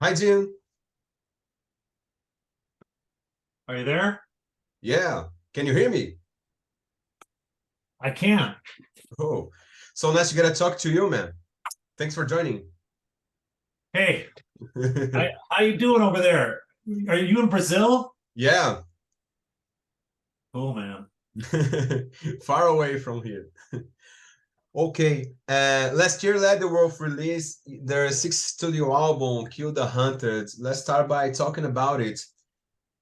Hi, Jim. Are you there? Yeah. Can you hear me? I can. Oh, so nice to get to talk to you, man. Thanks for joining. Hey, how you doing over there? Are you in Brazil? Yeah, Cool, man. far away from here. Okay, last year Leatherwolf released their sixth studio album, Kill the Hunted. Let's start by talking about it.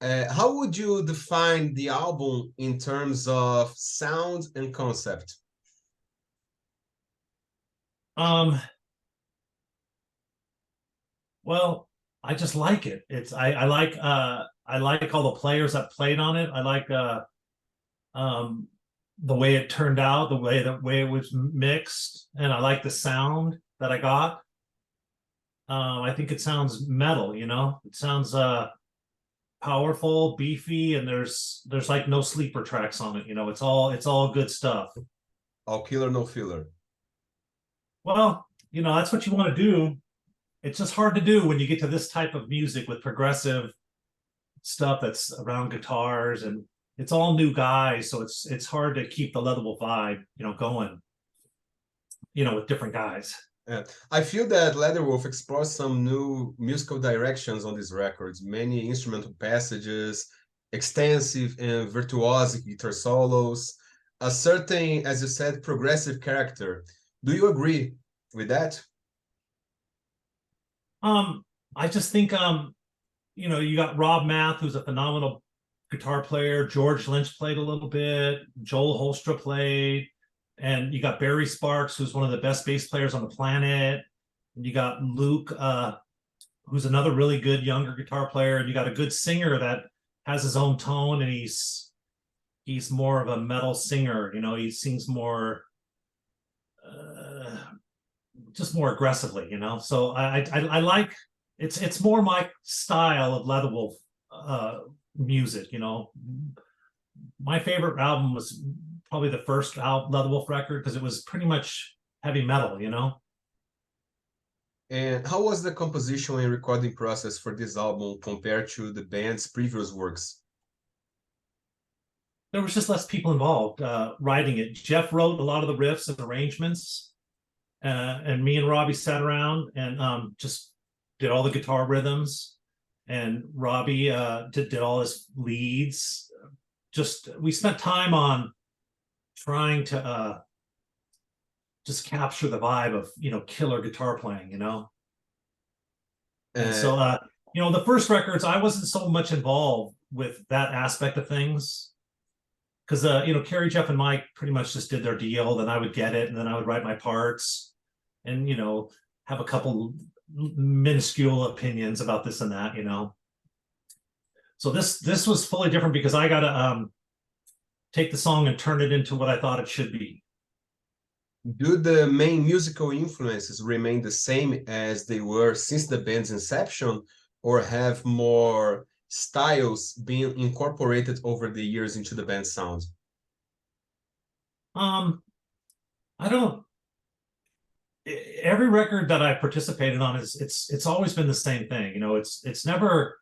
How would you define the album in terms of sound and concept? Um, well, I just like it. I like all the players that played on it. I like um the way it turned out, the way it was mixed, and I like the sound that I got. I think it sounds metal, you know? It sounds powerful, beefy, and there's like no sleeper tracks on it, you know. It's all good stuff. All killer, no filler. Well, you know, that's what you want to do. It's just hard to do when you get to this type of music with progressive stuff that's around guitars, and it's all new guys, so it's hard to keep the Leatherwolf vibe, you know, going, you know, with different guys. I feel that Leatherwolf explores some new musical directions on these records, many instrumental passages, extensive and virtuosic guitar solos, a certain, as you said, progressive character. Do you agree with that? Um, I just think you know, you got Rob Math, who's a phenomenal guitar player. George Lynch played a little bit. Joel Holstra played, and you got Barry Sparks, who's one of the best bass players on the planet. And you got Luke, who's another really good younger guitar player, and you got a good singer that has his own tone, and he's more of a metal singer. You know, he sings more, uh, just more aggressively. You know, so I like it's more my style of Leatherwolf uh, music. You know, my favorite album was probably the first Leatherwolf record because it was pretty much heavy metal. You know. And how was the composition and recording process for this album compared to the band's previous works? There was just less people involved writing it. Jeff wrote a lot of the riffs and arrangements, and me and Robbie sat around and just did all the guitar rhythms, and Robbie did all his leads. Just we spent time on trying to just capture the vibe of, you know, killer guitar playing, you know. And Uh, so you know, the first records I wasn't so much involved with that aspect of things because you know, Carrie, Jeff, and Mike pretty much just did their deal. Then I would get it, and then I would write my parts, and you know, have a couple minuscule opinions about this and that, you know. So this was fully different because I got to take the song and turn it into what I thought it should be. do the main musical influences remain the same as they were since the band's inception, or have more styles being incorporated over the years into the band's sound? Um, I don't. Every record that I participated on is it's always been the same thing. You know, it's never.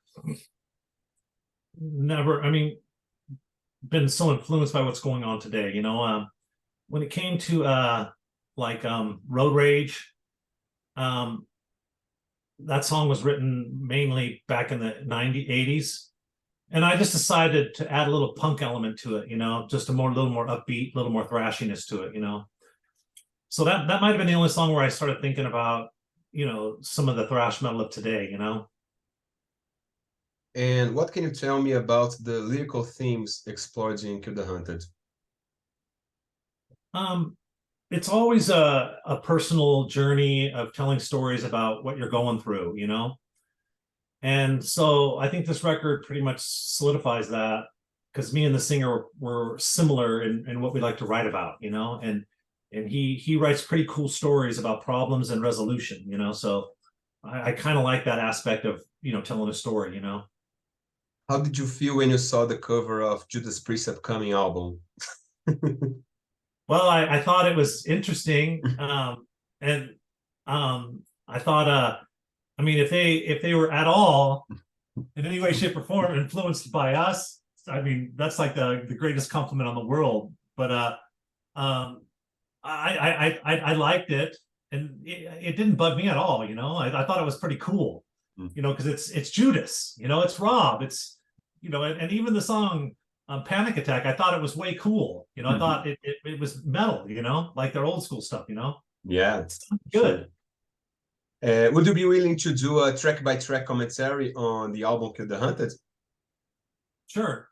I mean, been so influenced by what's going on today. You know, when it came to like Road Rage, um, that song was written mainly back in the 90s, 80s. And I just decided to add a little punk element to it, you know, just little more upbeat, a little more thrashiness to it, you know. So that might have been the only song where I started thinking about, you know, some of the thrash metal of today, you know. And what can you tell me about the lyrical themes explored in Kill the Hunted? Um, it's always a personal journey of telling stories about what you're going through, you know. And so I think this record pretty much solidifies that because me and the singer were similar in what we like to write about, you know, and he writes pretty cool stories about problems and resolution, you know. So I kind of like that aspect of, you know, telling a story, you know. How did you feel when you saw the cover of Judas Priest's upcoming album? Well, I thought it was interesting, and I thought I mean, if they were at all in any way, shape, or form influenced by us, I mean, that's like the greatest compliment on the world. But um, I liked it, and it didn't bug me at all. You know, I thought it was pretty cool. Mm. You know, because it's Judas. You know, it's Rob. It's you know, and even the song Panic Attack, I thought it was way cool. You know, I thought it was metal. You know, like their old school stuff. You know, Yeah, it's sure. good. Would you be willing to do a track-by-track commentary on the album Kill the Hunted? Sure.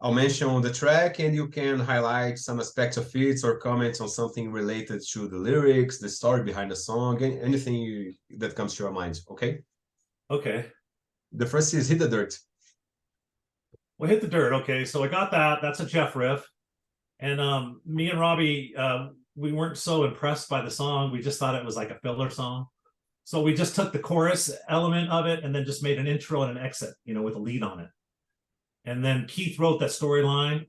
I'll mention the track and you can highlight some aspects of it or comment on something related to the lyrics, the story behind the song, anything that comes to your mind, okay? Okay. The first is Hit the Dirt. Well, hit the dirt. Okay, so I got that. That's a Jeff riff, and me and Robbie, we weren't so impressed by the song. We just thought it was like a filler song. So we just took the chorus element of it and then just made an intro and an exit, you know, with a lead on it. And then Keith wrote that storyline,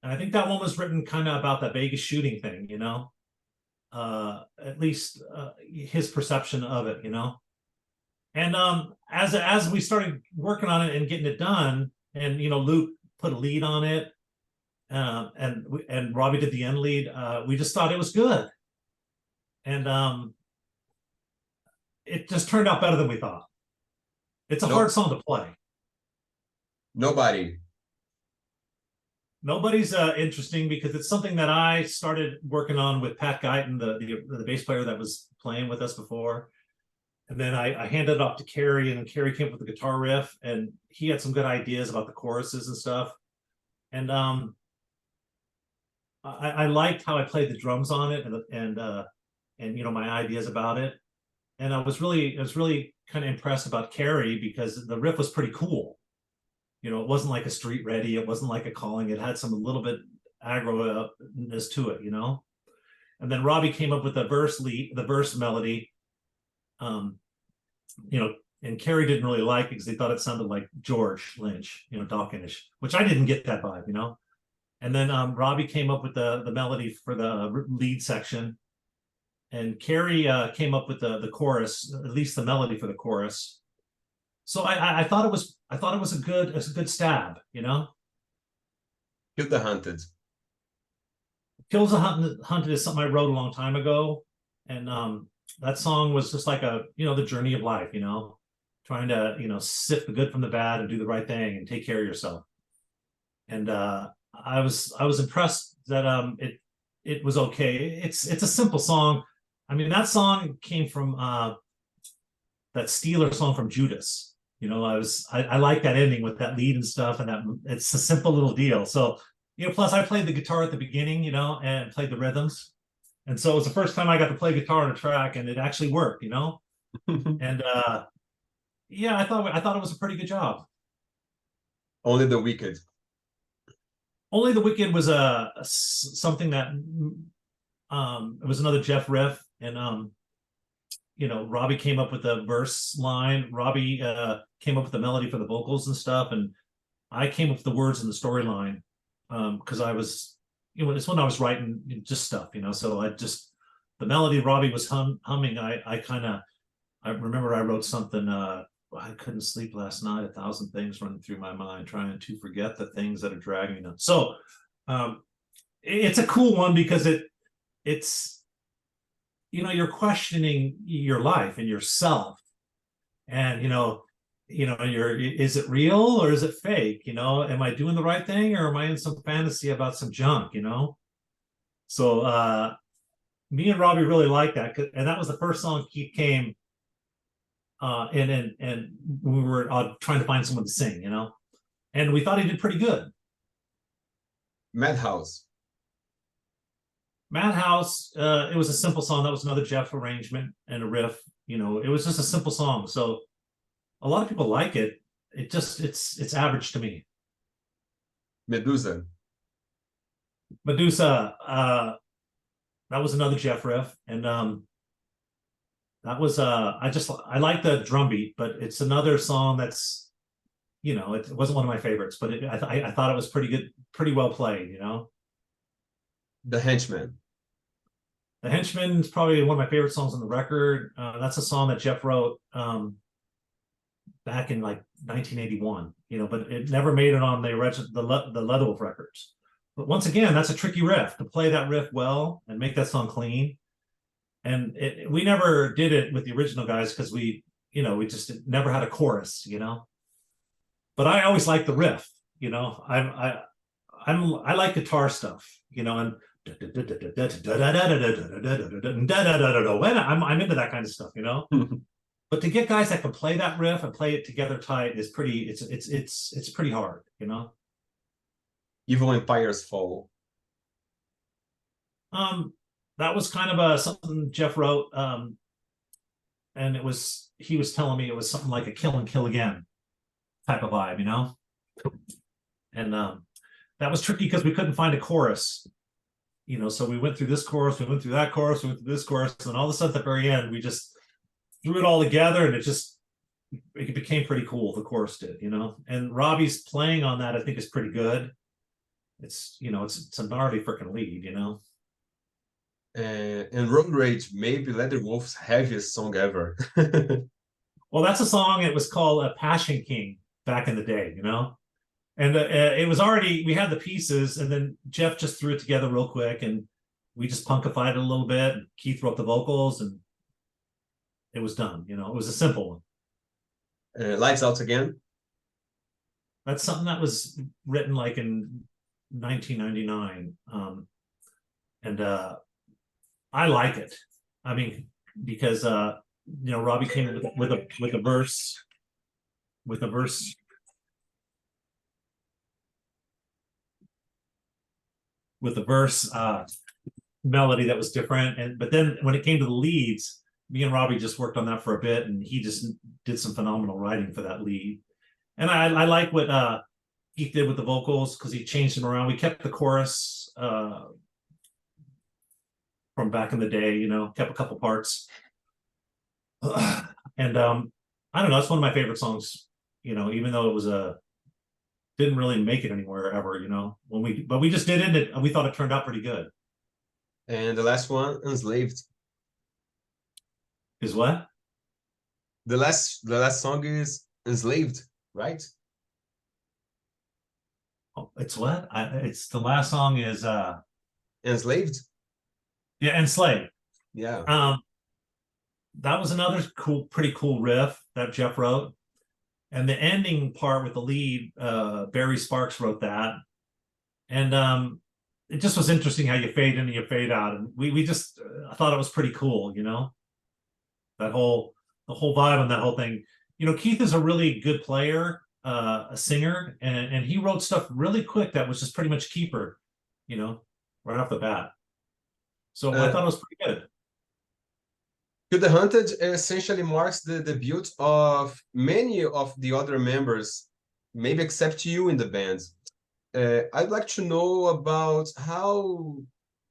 and I think that one was written kind of about that Vegas shooting thing, you know, at least his perception of it, you know. And as we started working on it and getting it done, and you know, Luke put a lead on it, and Robbie did the end lead. We just thought it was good, and it just turned out better than we thought. It's a hard No, song to play. nobody. Nobody's interesting because it's something that I started working on with Pat Guyton, the bass player that was playing with us before. And then I handed it off to Kerry, and then Kerry came up with the guitar riff, and he had some good ideas about the choruses and stuff. And I liked how I played the drums on it, and you know, my ideas about it. And I was really kind of impressed about Kerry because the riff was pretty cool. You know, it wasn't like a street ready, it wasn't like a calling. It had some a little bit aggro-ness to it, you know. And then Robbie came up with the verse melody. You know, and Kerry didn't really like it because they thought it sounded like George Lynch, you know, Dawkinish, which I didn't get that vibe, you know. And then Robbie came up with the melody for the lead section, and Kerry came up with the chorus, at least the melody for the chorus. So I thought it was a good stab, you know. Kill the Hunted. Kills the Hunted is something I wrote a long time ago, and that song was just like a, you know, the journey of life, you know, trying to, you know, sift the good from the bad and do the right thing and take care of yourself. And I was impressed that it was okay. It's a simple song. I mean, that song came from that Steeler song from Judas. You know, I like that ending with that lead and stuff, and that it's a simple little deal. So, you know, plus I played the guitar at the beginning, you know, and played the rhythms. And so it was the first time I got to play guitar on a track, and it actually worked, you know. And yeah, I thought it was a pretty good job. Only the Wicked. Only the Wicked was something that it was another Jeff riff, and you know, Robbie came up with the verse line. Robbie came up with the melody for the vocals and stuff, and I came up with the words and the storyline because I was, you know, it's when I was writing just stuff, you know. So I just the melody Robbie was humming. I remember I wrote something. I couldn't sleep last night. 1,000 things running through my mind, trying to forget the things that are dragging me down. So it's a cool one because it's, you know, you're questioning your life and yourself, and is it real or is it fake? You know, am I doing the right thing or am I in some fantasy about some junk? You know, so me and Robbie really liked that, and that was the first song Keith came and we were trying to find someone to sing, you know, and we thought he did pretty good. Madhouse. Madhouse, it was a simple song. That was another Jeff arrangement and a riff. You know, it was just a simple song. So a lot of people like it. It just it's average to me. Medusa. Medusa, that was another Jeff riff, and that was I like the drum beat, but it's another song that's, you know, it wasn't one of my favorites, but I thought it was pretty good, pretty well played, you know. The Henchman. The Henchman is probably one of my favorite songs on the record. That's a song that Jeff wrote back in like 1981, but it never made it on the Leatherwolf records. But once again, that's a tricky riff to play that riff well and make that song clean. And we never did it with the original guys because we just never had a chorus, But I always liked the riff, I like guitar stuff, and I'm into that kind of stuff, But to get guys that can play that riff and play it together tight is pretty. It's pretty hard, Evil Empires Fall. That was kind of something Jeff wrote, and he was telling me it was something like a Kill and Kill Again type of vibe, And that was tricky because we couldn't find a chorus, So we went through this chorus, we went through that chorus, we went through this chorus, and all of a sudden at the very end we just threw it all together, and it became pretty cool. The chorus did, And Robbie's playing on that, I think, is pretty good. It's it's a gnarly freaking lead, And Road Rage, maybe Leatherwolf's heaviest song ever. Well, that's a song. It was called Passion King back in the day, And it was already, we had the pieces, and then Jeff just threw it together real quick, and we just punkified it a little bit. And Keith wrote the vocals, and it was done. It was a simple one. Lights Out Again. That's something that was written like in 1999, and I like it. I mean, because Robbie came in with a verse, with a verse melody that was different, but then when it came to the leads, me and Robbie just worked on that for a bit, and he just did some phenomenal writing for that lead. And I like what Keith did with the vocals because he changed them around. We kept the chorus from back in the day, kept a couple parts. And I don't know, it's one of my favorite songs, even though it was didn't really make it anywhere ever, but we just did it, and we thought it turned out pretty good. And the last one, Enslaved. Is what? The last song is Enslaved, right? Oh, it's what? It's the last song is Enslaved. Yeah, Enslaved. Yeah. That was another pretty cool riff that Jeff wrote. And the ending part with the lead, Barry Sparks wrote that. And it just was interesting how you fade in and you fade out. And we just I thought it was pretty cool, the whole vibe on that whole thing. Keith is a really good player, a singer, and he wrote stuff really quick that was just pretty much keeper, right off the bat. So I thought it was pretty good. Kill the Hunted essentially marks the debut of many of the other members, maybe except you in the band. I'd like to know about how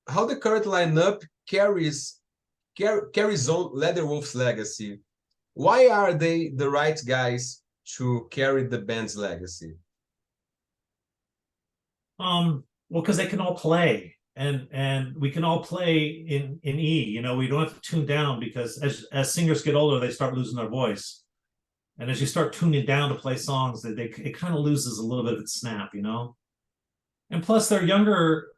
the current lineup carries on Leatherwolf's legacy. Why are they the right guys to carry the band's legacy? Well, because they can all play. And we can all play in E. We don't have to tune down, because as singers get older, they start losing their voice. And as you start tuning down to play songs, it kind of loses a little bit of its snap, And plus, they're younger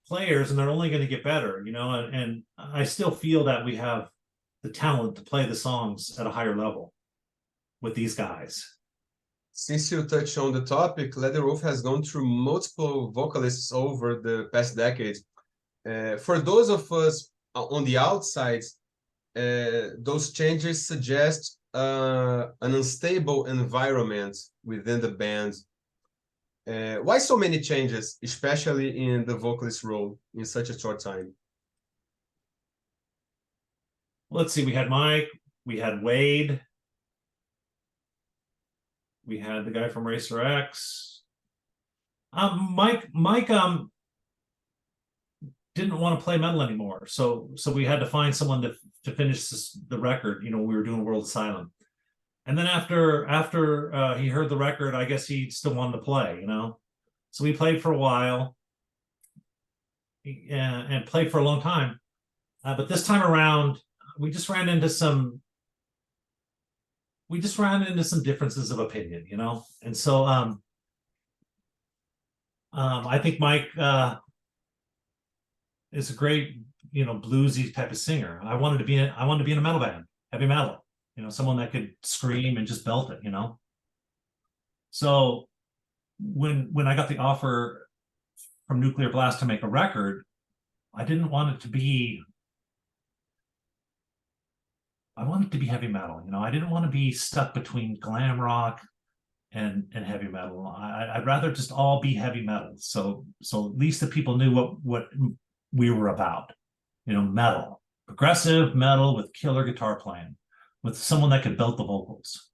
players, and they're only going to get better, And I still feel that we have the talent to play the songs at a higher level with these guys. Since you touched on the topic, Leatherwolf has gone through multiple vocalists over the past decade. For those of us on the outside, those changes suggest an unstable environment within the band. Why so many changes, especially in the vocalist role in such a short time? Let's see, we had Mike, we had Wade, we had the guy from Racer X. Mike didn't want to play metal anymore, so we had to find someone to finish the record. We were doing World Asylum, and then after he heard the record, I guess he still wanted to play. So we played for a while, and played for a long time. But this time around, we just ran into some differences of opinion, you know. And so I think Mike is a great, you know, bluesy type of singer. I wanted to be in a metal band, heavy metal, you know, someone that could scream and just belt it, you know. So when I got the offer from Nuclear Blast to make a record, I didn't want it to be I wanted to be heavy metal, you know. I didn't want to be stuck between glam rock and heavy metal. I'd rather just all be heavy metal. So at least the people knew what we were about. You know, metal, progressive metal with killer guitar playing, with someone that could belt the vocals.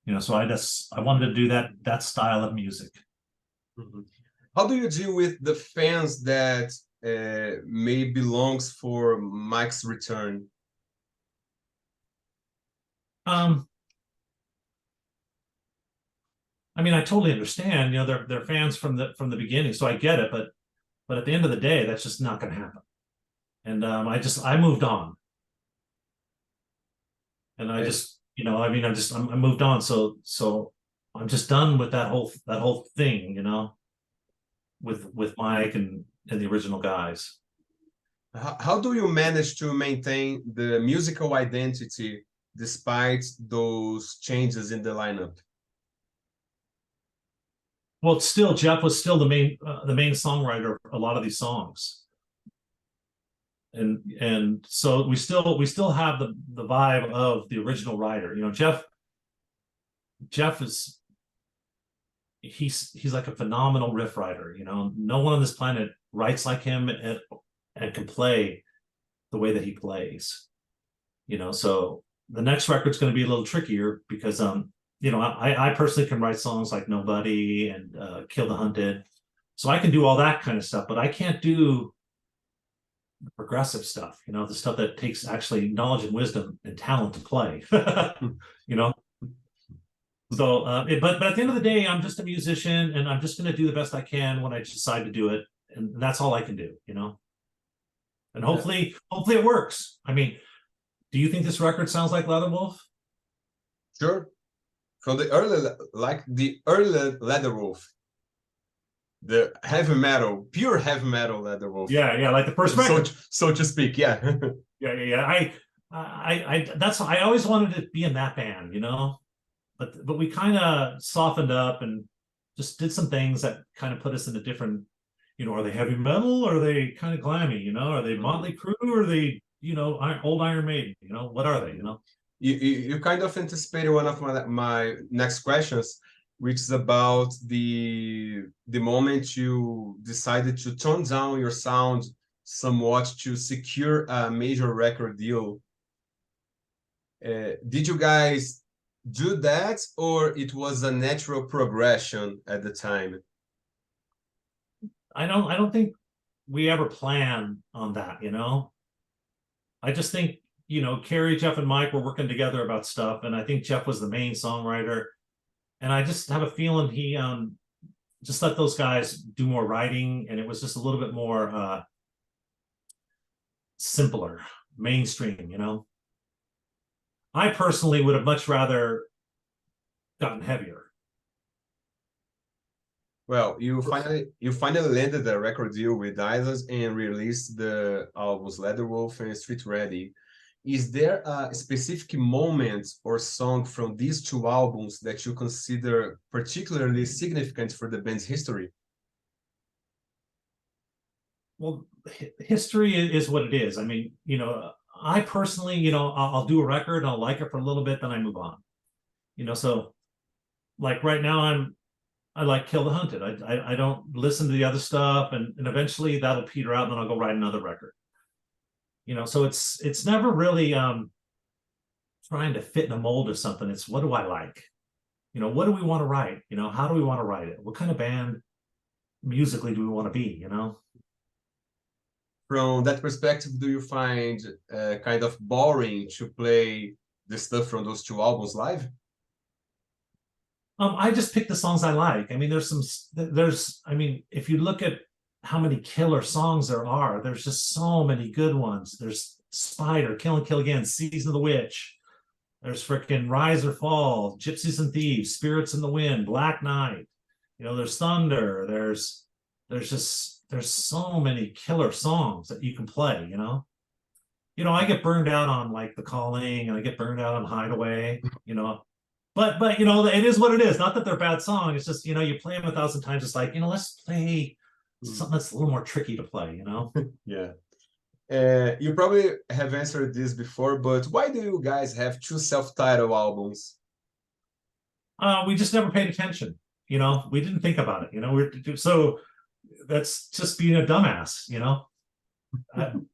You know, so I wanted to do that style of music. Mm-hmm. How do you deal with the fans that maybe longs for Mike's return? I mean, I totally understand. You know, they're fans from the beginning, so I get it. But at the end of the day, that's just not going to happen. And I moved on, and I just, you know, I mean, I moved on. So I'm just done with that whole thing, you know, with Mike and the original guys. How do you manage to maintain the musical identity despite those changes in the lineup? Well, still, Jeff was still the main songwriter of a lot of these songs, and so we still have the vibe of the original writer. You know, Jeff is he's like a phenomenal riff writer. You know, no one on this planet writes like him and can play the way that he plays. You know, so the next record's going to be a little trickier because you know, I personally can write songs like Nobody and Kill the Hunted. So I can do all that kind of stuff, but I can't do the progressive stuff, you know, the stuff that takes actually knowledge and wisdom and talent to play, you know. So, but at the end of the day, I'm just a musician and I'm just going to do the best I can when I decide to do it. And that's all I can do, you know. And hopefully it works. I mean, do you think this record sounds like Leatherwolf? Sure. From the early Leatherwolf, the heavy metal, pure heavy metal Leatherwolf. Yeah, like the first record, so to speak. Yeah. yeah. I always wanted to be in that band, you know, but we kind of softened up and just did some things that kind of put us in a different, you know, are they heavy metal or are they kind of glammy, you know, are they Motley Crue or are they, you know, old Iron Maiden, you know, what are they, you know? You kind of anticipated one of my next questions, which is about the moment you decided to tone down your sound somewhat to secure a major record deal. Did you guys do that, or it was a natural progression at the time? I don't think we ever plan on that, you know. I just think, you know, Carrie, Jeff, and Mike were working together about stuff, and I think Jeff was the main songwriter. And I just have a feeling he just let those guys do more writing, and it was just a little bit more simpler, mainstream, you know. I personally would have much rather gotten heavier. Well, you finally landed a record deal with Islands and released the albums Leatherwolf and Street Ready. Is there a specific moment or song from these two albums that you consider particularly significant for the band's history? Well, history is what it is. I mean, you know, I personally, you know, I'll do a record and I'll like it for a little bit, then I move on. You know, so like right now I like Kill the Hunted. I don't listen to the other stuff, and eventually that'll peter out, and then I'll go write another record. You know, so it's never really trying to fit in a mold or something. It's what do I like? You know, what do we want to write? You know, how do we want to write it? What kind of band musically do we want to be? You know. From that perspective, do you find kind of boring to play the stuff from those two albums live? I just pick the songs I like. I mean, I mean, if you look at how many killer songs there are. There's just so many good ones. There's Spider, Kill and Kill Again, Season of the Witch. There's freaking Rise or Fall, Gypsies and Thieves, Spirits in the Wind, Black Knight. You know, there's Thunder. There's so many killer songs that you can play. I get burned out on like The Calling, and I get burned out on Hideaway. But it is what it is. Not that they're bad songs. It's just you play them 1,000 times. It's like let's play something that's a little more tricky to play. Yeah. You probably have answered this before, but why do you guys have two self-titled albums? We just never paid attention. We didn't think about it. So that's just being a dumbass.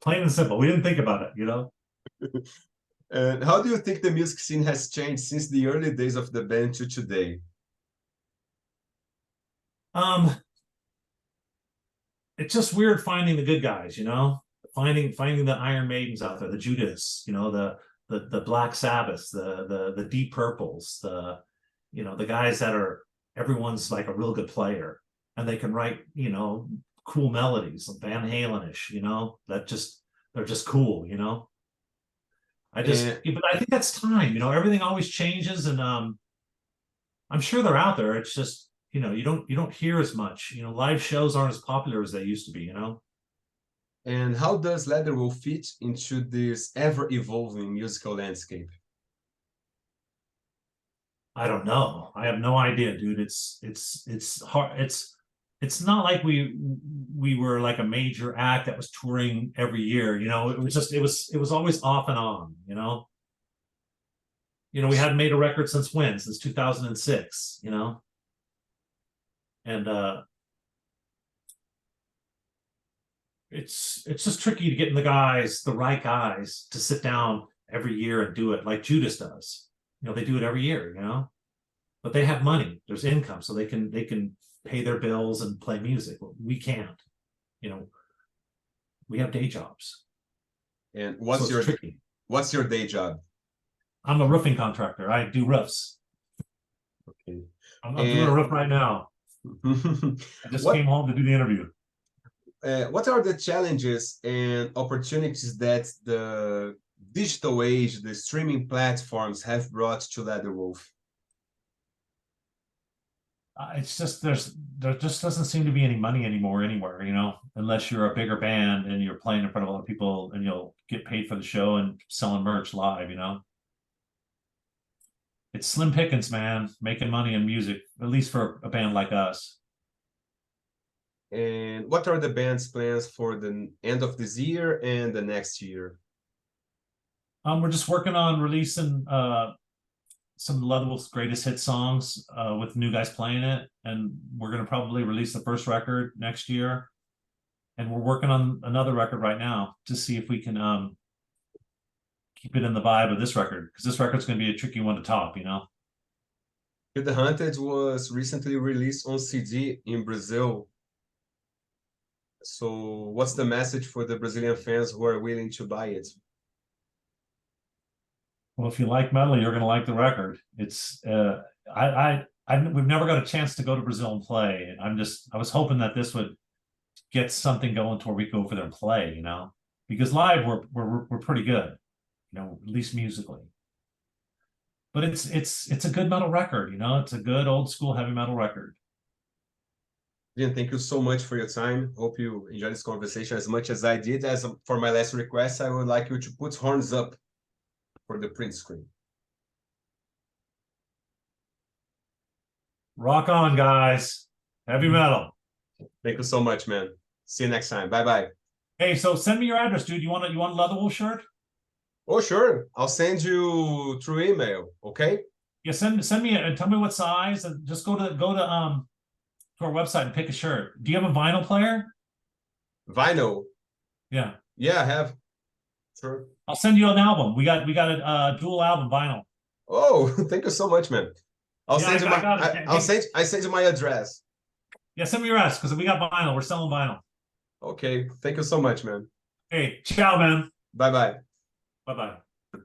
Plain and simple. We didn't think about it. And how do you think the music scene has changed since the early days of the band to today? It's just weird finding the good guys, finding the Iron Maidens out there, the Judas, the Black Sabbaths, the Deep Purples, the guys that are everyone's like a real good player and they can write, cool melodies, Van Halen-ish, they're just cool, but I think that's time, everything always changes, and I'm sure they're out there. It's just, you don't hear as much, live shows aren't as popular as they used to be, And how does Leatherwolf fit into this ever-evolving musical landscape? I don't know. I have no idea, dude. It's hard. It's not like we were like a major act that was touring every year. It was always off and on. We hadn't made a record since when? Since 2006. And it's just tricky to get the right guys to sit down every year and do it like Judas does. They do it every year, but they have money. There's income, so they can pay their bills and play music. We can't. We have day jobs. And what's your day job? I'm a roofing contractor. I do roofs. Okay. I'm doing a roof right now. I just came home to do the interview. What are the challenges and opportunities that the digital age, the streaming platforms have brought to Leatherwolf? It's just there just doesn't seem to be any money anymore anywhere, unless you're a bigger band and you're playing in front of a lot of people and you'll get paid for the show and selling merch live, It's slim pickings, man, making money in music, at least for a band like us. And what are the band's plans for the end of this year and the next year? We're just working on releasing some of Leatherwolf's greatest hit songs with new guys playing it, and we're going to probably release the first record next year. And we're working on another record right now to see if we can keep it in the vibe of this record, because this record's going to be a tricky one to top, Kill the Hunted was recently released on CD in Brazil. So what's the message for the Brazilian fans who are willing to buy it? Well, if you like metal, you're going to like the record. It's we've never got a chance to go to Brazil and play. I was hoping that this would get something going to where we go over there and play, because live we're pretty good, at least musically. But it's a good metal record, it's a good old school heavy metal record. Ian, thank you so much for your time. Hope you enjoyed this conversation as much as I did. As for my last request, I would like you to put horns up for the print screen. Rock on, guys. Heavy metal. Thank you so much, man. See you next time. Bye-bye. Hey, so send me your address, dude. You want a Leatherwolf shirt? Oh, sure. I'll send you through email, okay? Yeah, send me and tell me what size, and just go to our website and pick a shirt. Do you have a vinyl player? Vinyl? Yeah. Yeah, I have. Sure. I'll send you an album. We got a dual album vinyl. Oh, thank you so much, man. I send you my address. Yeah, send me your address because we got vinyl. We're selling vinyl. Okay. Thank you so much, man. Hey, ciao, man. Bye-bye. Bye-bye.